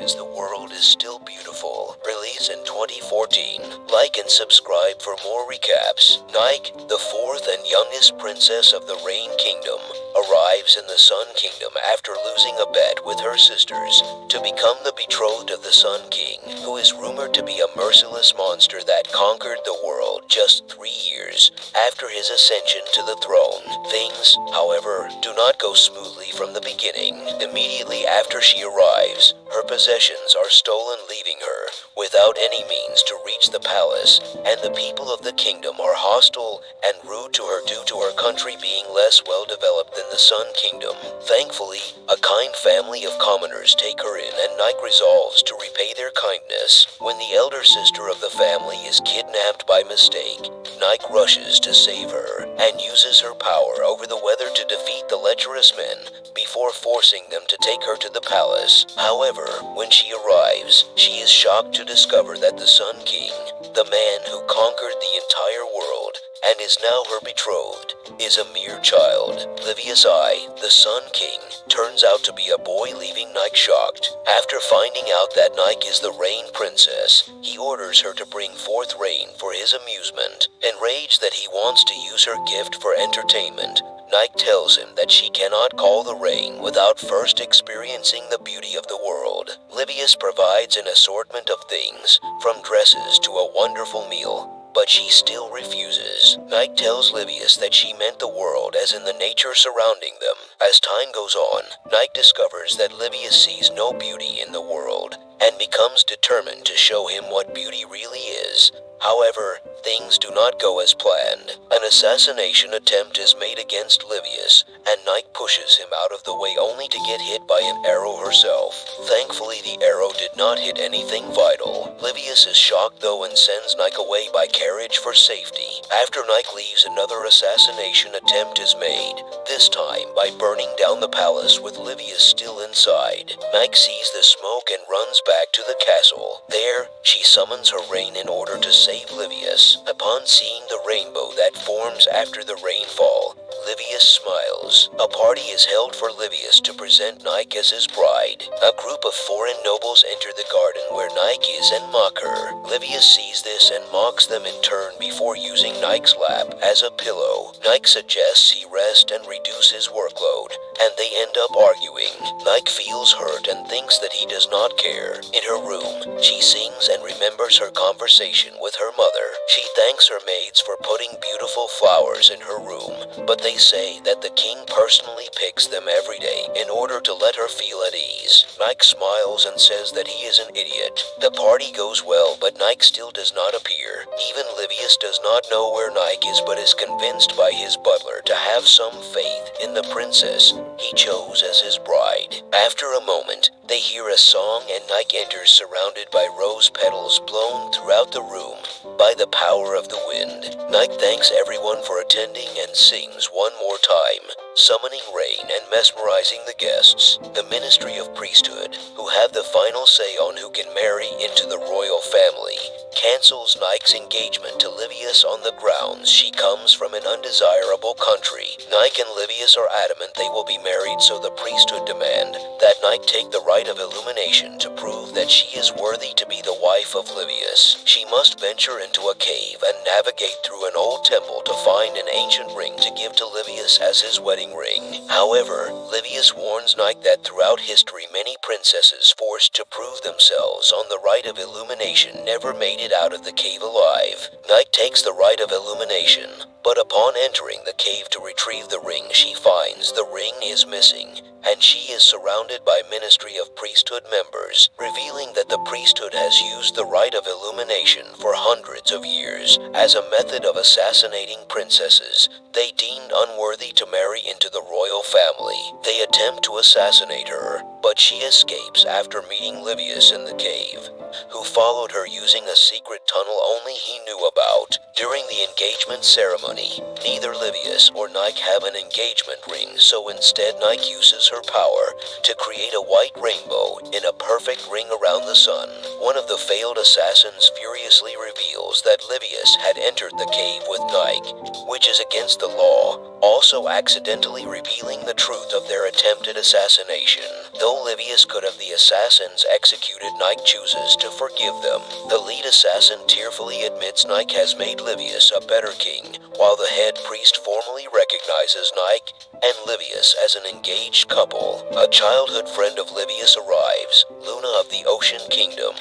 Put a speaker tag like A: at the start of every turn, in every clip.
A: means the world is still beautiful. Released in 2014. Like and subscribe for more recaps. Nike, the fourth and youngest princess of the Rain Kingdom, arrives in the Sun Kingdom after losing a bet with her sisters to become the betrothed of the Sun King, who is rumored to be a merciless monster that conquered the world just 3 years after his ascension to the throne. Things, however, do not go smoothly from the beginning. Immediately after she arrives, her possessions are stolen, leaving her without any means to reach the palace, and the people of the kingdom are hostile and rude to her due to her country being less well developed than the Sun Kingdom. Thankfully, a kind family of commoners take her in, and Nike resolves to repay their kindness. When the elder sister of the family is kidnapped by mistake, Nike rushes to save her and uses her power over the weather to defeat the lecherous men before forcing them to take her to the palace. However, when she arrives, she is shocked to discover that the Sun King, the man who conquered the entire world and is now her betrothed, is a mere child. Livius I, the Sun King, turns out to be a boy, leaving Nike shocked. After finding out that Nike is the Rain Princess, he orders her to bring forth rain for his amusement. Enraged that he wants to use her gift for entertainment, Nike tells him that she cannot call the rain without first experiencing the beauty of the world. Livius provides an assortment of things, from dresses to a wonderful meal, but she still refuses. Nike tells Livius that she meant the world as in the nature surrounding them. As time goes on, Nike discovers that Livius sees no beauty in the world and becomes determined to show him what beauty really is. However, things do not go as planned. An assassination attempt is made against Livius, and Nike pushes him out of the way only to get hit by an arrow herself. Thankfully, the arrow did not hit anything vital. Livius is shocked though and sends Nike away by carriage for safety. After Nike leaves, another assassination attempt is made, this time by burning down the palace with Livius still inside. Nike sees the smoke and runs back to the castle. There, she summons her rain in order to save Livius. Upon seeing the rainbow that forms after the rainfall, Livius smiles. A party is held for Livius to present Nike as his bride. A group of foreign nobles enter the garden where Nike is and mock her. Livius sees this and mocks them in turn before using Nike's lap as a pillow. Nike suggests he rest and reduce his workload, and they end up arguing. Nike feels hurt and thinks that he does not care. In her room, she sings and remembers her conversation with her mother. She thanks her maids for putting beautiful flowers in her room, but they say that the king personally picks them every day in order to let her feel at ease. Nike smiles and says that he is an idiot. The party goes well, but Nike still does not appear. Even Livius does not know where Nike is, but is convinced by his butler to have some faith in the princess he chose as his bride. After a moment, they hear a song and Nike enters surrounded by rose petals blown throughout the room by the power of the wind. Nike thanks everyone for attending and sings one more time, summoning rain and mesmerizing the guests. The Ministry of Priesthood, who have the final say on who can marry into the royal family, cancels Nike's engagement to Livius on the grounds she comes from an undesirable country. Nike and Livius are adamant they will be married, so the priesthood demand that Nike take the rite of illumination to prove that she is worthy to be the wife of Livius. She must venture into a cave and navigate through an old temple to find an ancient ring to give to Livius as his wedding ring. However, Livius warns Nike that throughout history many princesses forced to prove themselves on the rite of illumination never made it out of the cave alive. Nike takes the rite of illumination, but upon entering the cave to retrieve the ring, she finds the ring is missing, and she is surrounded by Ministry of Priesthood members, revealing that the priesthood has used the rite of illumination for hundreds of years as a method of assassinating princesses they deemed unworthy to marry into the royal family. They attempt to assassinate her, but she escapes after meeting Livius in the cave, who who followed her using a secret tunnel only he knew about. During the engagement ceremony, neither Livius or Nike have an engagement ring, so instead Nike uses her power to create a white rainbow in a perfect ring around the sun. One of the failed assassins furiously reveals that Livius had entered the cave with Nike, which is against the law, also accidentally revealing the truth of their attempted assassination. Though Livius could have the assassins executed, Nike chooses to forgive them. The lead assassin tearfully admits Nike has made Livius a better king, while the head priest formally recognizes Nike and Livius as an engaged couple. A childhood friend of Livius arrives, Luna of the Ocean Kingdom,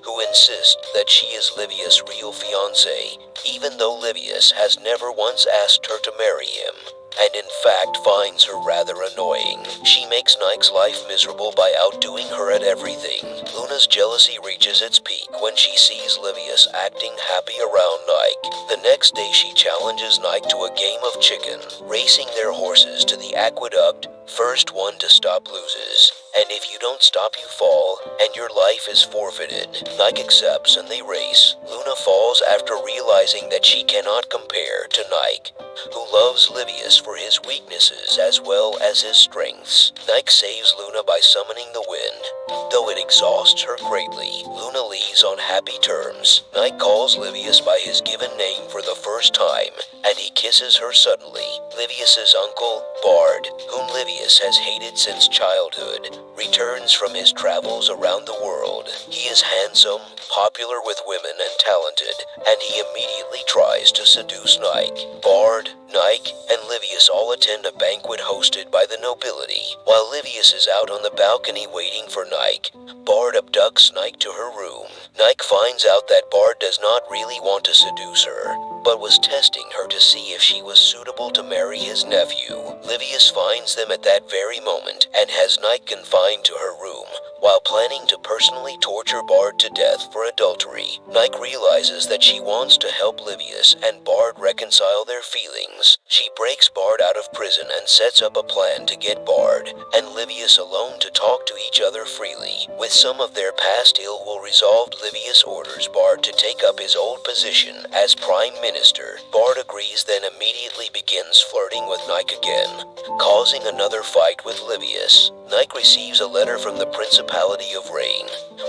A: who insists that she is Livius' real fiancée, even though Livius has never once asked her to marry him, and in fact finds her rather annoying. She makes Nike's life miserable by outdoing her at everything. Luna's jealousy reaches its peak when she sees Livius acting happy around Nike. The next day she challenges Nike to a game of chicken, racing their horses to the aqueduct. First one to stop loses, and if you don't stop you fall, and your life is forfeited. Nike accepts and they race. Luna falls after realizing that she cannot compare to Nike, who loves Livius for his weaknesses as well as his strengths. Nike saves Luna by summoning the wind. Though it exhausts her greatly, Luna leaves on happy terms. Nike calls Livius by his given name for the first time, and he kisses her suddenly. Livius's uncle, Bard, whom Livius has hated since childhood, returns from his travels around the world. He is handsome, popular with women, and talented, and he immediately tries to seduce Nike. Bard, Nike, and Livius all attend a banquet hosted by the nobility. While Livius is out on the balcony waiting for Nike, Bard abducts Nike to her room. Nike finds out that Bard does not really want to seduce her, but was testing her to see if she was suitable to marry his nephew. Livius finds them at that very moment and has Nike confined to her room, while planning to personally torture Bard to death for adultery. Nike realizes that she wants to help Livius and Bard reconcile their feelings. She breaks Bard out of prison and sets up a plan to get Bard and Livius alone to talk to each other freely. With some of their past ill will resolved, Livius orders Bard to take up his old position as Prime Minister. Bard agrees, then immediately begins flirting with Nike again, causing another fight with Livius. Nike receives a letter from the Principality of Rain,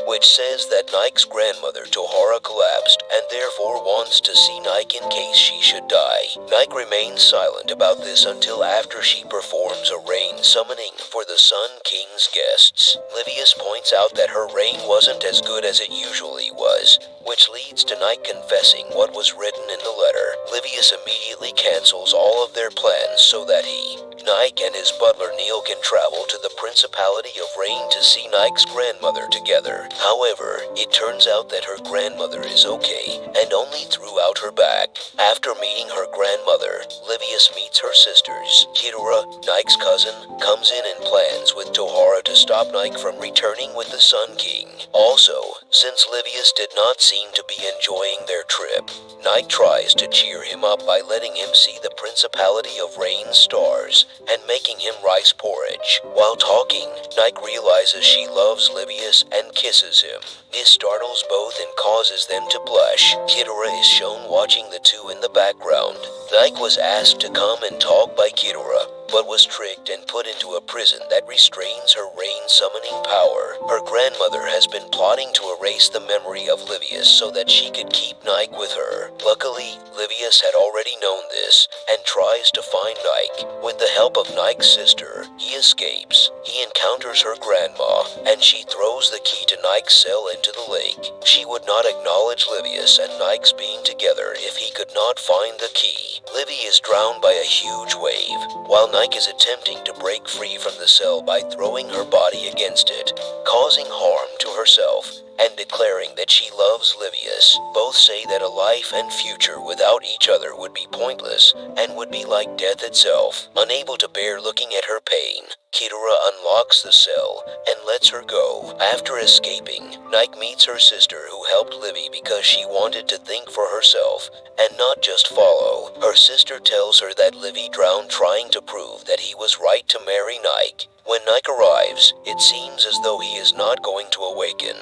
A: which says that Nike's grandmother Tohara collapsed and therefore wants to see Nike in case she should die. Nike remains silent about this until after she performs a rain summoning for the Sun King's guests. Livius points out that her rain wasn't as good as it usually was, which leads to Nike confessing what was written in the letter. Livius immediately cancels all of their plans so that he, Nike, and his butler Neil can travel to the Principality of Rain to see Nike's grandmother together. However, it turns out that her grandmother is okay and only threw out her back. After meeting her grandmother, Livius meets her sisters. Kidora, Nike's cousin, comes in and plans with Tohara to stop Nike from returning with the Sun King. Also, since Livius did not seem to be enjoying their trip, Nike tries to cheer him up by letting him see the Principality of Rain's stars and making him rice porridge. While talking, Nike realizes she loves Livius and kisses him. This startles both and causes them to blush. Kidora is shown watching the two in the background. Nike was asked to come and talk by Kidora, but was tricked and put into a prison that restrains her rain-summoning power. Her grandmother has been plotting to erase the memory of Livius so that she could keep Nike with her. Luckily, Livius had already known this and tries to find Nike. With the help of Nike's sister, he escapes. He encounters her grandma, and she throws the key to Nike's cell into the lake. She would not acknowledge Livius and Nike's being together if he could not find the key. Livy is drowned by a huge wave, while Nike is attempting to break free from the cell by throwing her body against it, causing harm to herself and declaring that she loves Livius. Both say that a life and future without each other would be pointless and would be like death itself. Unable to bear looking at her pain, Kidora unlocks the cell and lets her go. After escaping, Nike meets her sister who helped Livy because she wanted to think for herself and not just follow. Her sister tells her that Livy drowned trying to prove that he was right to marry Nike. When Nike arrives, it seems as though he is not going to awaken.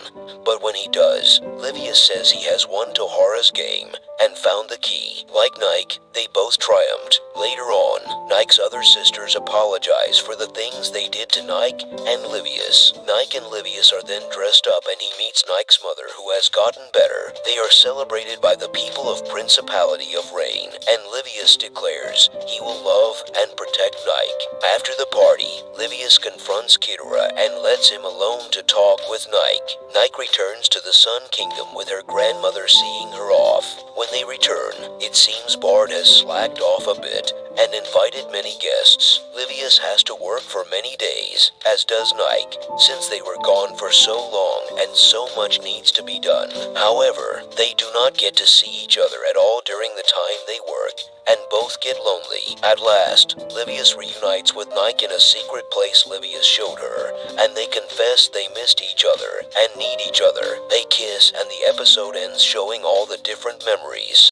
A: But when he does, Livius says he has won Tohara's game and found the key. Like Nike, they both triumphed. Later on, Nike's other sisters apologize for the things they did to Nike and Livius. Nike and Livius are then dressed up and he meets Nike's mother, who has gotten better. They are celebrated by the people of Principality of Rain, and Livius declares he will love and protect Nike. After the party, Livius confronts Kidora and lets him alone to talk with Nike. Nike returns to the Sun Kingdom with her grandmother seeing her off. When they return, it seems Bard has slacked off a bit and invited many guests. Livius has to work for many days, as does Nike, since they were gone for so long and so much needs to be done. However, they do not get to see each other at all during the time they work, and both get lonely. At last, Livius reunites with Nike in a secret place Livius showed her, and they confess they missed each other and need each other. They kiss, and the episode ends showing all the different memories